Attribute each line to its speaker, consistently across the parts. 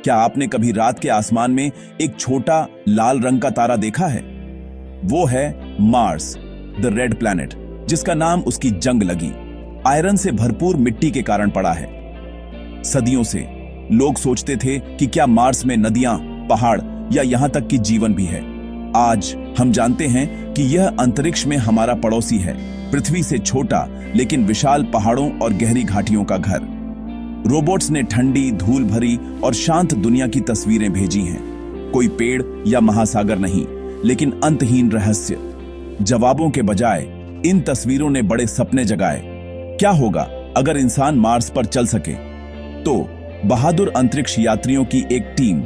Speaker 1: क्या आपने कभी रात के आसमान में एक छोटा लाल रंग का तारा देखा है? वो है मार्स, द रेड प्लैनेट, जिसका नाम उसकी जंग लगी आयरन से भरपूर मिट्टी के कारण पड़ा है। सदियों से लोग सोचते थे कि क्या मार्स में नदियां, पहाड़ या यहां तक कि जीवन भी है। आज हम जानते हैं कि यह अंतरिक्ष में हमारा पड़ोसी है, पृथ्वी से छोटा लेकिन विशाल पहाड़ों और गहरी घाटियों का घर। रोबोट्स ने ठंडी, धूल भरी और शांत दुनिया की तस्वीरें भेजी हैं। कोई पेड़ या महासागर नहीं, लेकिन अंतहीन रहस्य। जवाबों के बजाय इन तस्वीरों ने बड़े सपने जगाए। क्या होगा अगर इंसान मार्स पर चल सके? तो बहादुर अंतरिक्ष यात्रियों की एक टीम,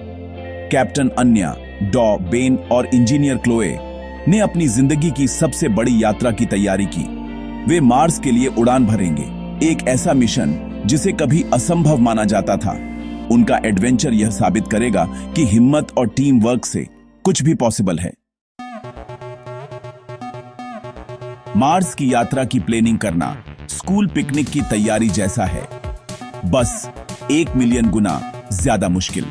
Speaker 1: कैप्टन अन्या, डॉ बेन और इंजीनियर क्लोए ने अपनी जिंदगी की सबसे बड़ी यात्रा की तैयारी की। वे मार्स के लिए उड़ान भरेंगे, एक ऐसा मिशन जिसे कभी असंभव माना जाता था। उनका एडवेंचर यह साबित करेगा कि हिम्मत और टीम वर्क से कुछ भी पॉसिबल है। मार्स की यात्रा की प्लानिंग करना स्कूल पिकनिक की तैयारी जैसा है, बस 1 मिलियन गुना ज्यादा मुश्किल।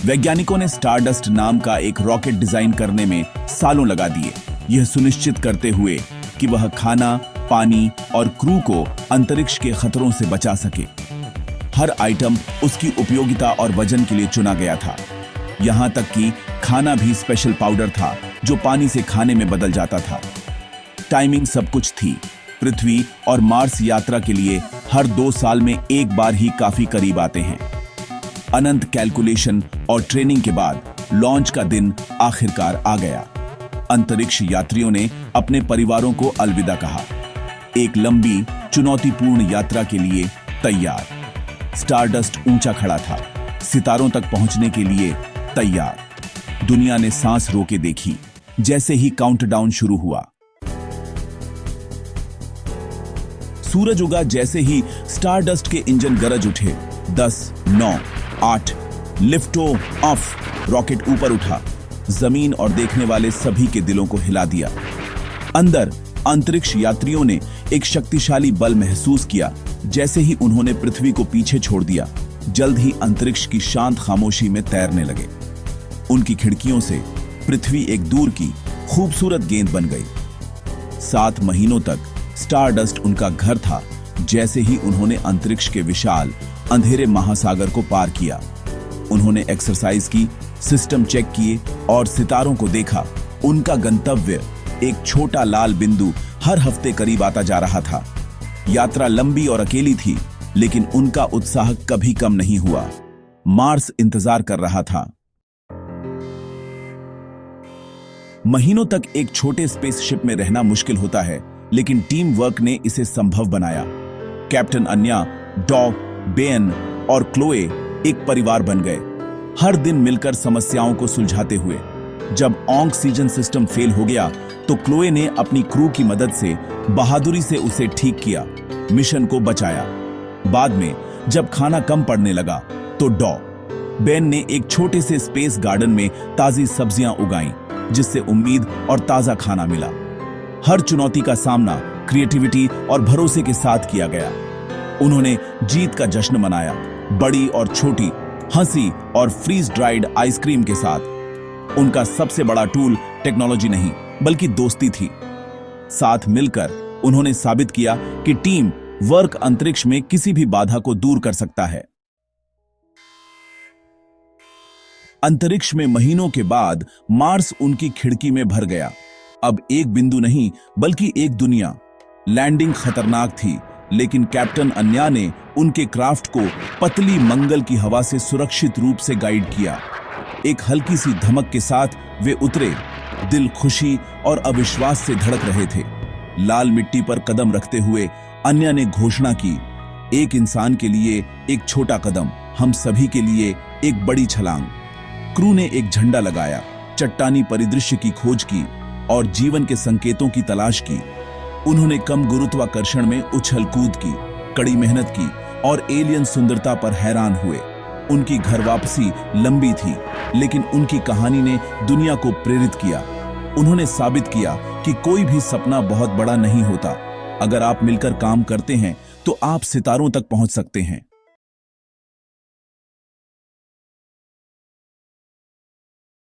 Speaker 1: वैज्ञानिकों ने स्टारडस्ट नाम का एक रॉकेट डिजाइन करने में सालों लगा दिए, यह सुनिश्चित करते हुए कि वह खाना, पानी और क्रू को अंतरिक्ष के खतरों से बचा सके। हर आइटम उसकी उपयोगिता और वजन के लिए चुना गया था। यहां तक कि खाना भी स्पेशल पाउडर था जो पानी से खाने में बदल जाता था। टाइमिंग सब कुछ थी। पृथ्वी और मार्स यात्रा के लिए हर 2 साल में एक बार ही काफी करीब आते हैं। अनंत कैलकुलेशन और ट्रेनिंग के बाद लॉन्च का दिन आखिरकार आ गया। अंतरिक्ष यात्रियों ने अपने परिवारों को अलविदा कहा, एक लंबी चुनौतीपूर्ण यात्रा के लिए तैयार। स्टारडस्ट ऊंचा खड़ा था, सितारों तक पहुंचने के लिए तैयार। दुनिया ने सांस रोके देखी जैसे ही काउंटडाउन शुरू हुआ। सूरज उगा जैसे ही स्टारडस्ट के इंजन गरज उठे। 10, 9, 8, लिफ्टो ऑफ। रॉकेट ऊपर उठा, जमीन और देखने वाले सभी के दिलों को हिला दिया। अंदर अंतरिक्ष यात्रियों ने एक शक्तिशाली बल महसूस किया जैसे ही उन्होंने पृथ्वी को पीछे छोड़ दिया। जल्द ही अंतरिक्ष की शांत खामोशी में तैरने लगे। उनकी खिड़कियों से पृथ्वी एक दूर की खूबसूरत गेंद बन गई। 7 महीनों तक स्टारडस्ट उनका घर था। जैसे ही उन्होंने अंतरिक्ष के विशाल अंधेरे महासागर को पार किया, उन्होंने एक्सरसाइज की, सिस्टम चेक किए और सितारों को देखा। उनका गंतव्य एक छोटा लाल बिंदु हर हफ्ते करीब आता जा रहा था। यात्रा लंबी और अकेली थी, लेकिन उनका उत्साह कभी कम नहीं हुआ। मार्स इंतजार कर रहा था। महीनों तक एक छोटे स्पेसशिप में रहना मुश्किल होता है, लेकिन टीम वर्क ने इसे संभव बनाया। कैप्टन अन्या, डॉ बेन और क्लोए एक परिवार बन गए, हर दिन मिलकर समस्याओं को सुलझाते हुए। जब ऑक्सीजन सिस्टम फेल हो गया तो क्लोए ने अपनी क्रू की मदद से बहादुरी से उसे ठीक किया, मिशन को बचाया। बाद में जब खाना कम पड़ने लगा तो डॉ बेन ने एक छोटे से स्पेस गार्डन में ताजी सब्जियां उगाईं, जिससे उम्मीद और ताजा खाना मिला। हर चुनौती का सामना क्रिएटिविटी और भरोसे के साथ किया गया। उन्होंने जीत का जश्न मनाया, बड़ी और छोटी हंसी और फ्रीज ड्राइड आइसक्रीम के साथ। उनका सबसे बड़ा टूल टेक्नोलॉजी नहीं बल्कि दोस्ती थी। साथ मिलकर उन्होंने साबित किया कि टीम वर्क अंतरिक्ष में किसी भी बाधा को दूर कर सकता है। अंतरिक्ष में महीनों के बाद मार्स उनकी खिड़की में भर गया। अब एक बिंदु नहीं बल्कि एक दुनिया। लैंडिंग खतरनाक थी, लेकिन कैप्टन अन्या ने उनके क्राफ्ट को पतली मंगल की हवा से सुरक्षित रूप से गाइड किया। एक हल्की सी धमक के साथ वे उतरे। दिल खुशी और अविश्वास से धड़क रहे थे। लाल मिट्टी पर कदम रखते हुए अन्या ने घोषणा की, एक इंसान के लिए एक छोटा कदम, हम सभी के लिए एक बड़ी छलांग। क्रू ने एक झंडा लगाया, चट्टानी परिदृश्य की खोज की और जीवन के संकेतों की तलाश की। उन्होंने कम गुरुत्वाकर्षण में उछल कूद की, कड़ी मेहनत की और एलियन सुंदरता पर हैरान हुए। उनकी घर वापसी लंबी थी, लेकिन उनकी कहानी ने दुनिया को प्रेरित किया। उन्होंने साबित किया कि कोई भी सपना बहुत बड़ा नहीं होता। अगर आप मिलकर काम करते हैं तो आप सितारों तक पहुंच सकते हैं।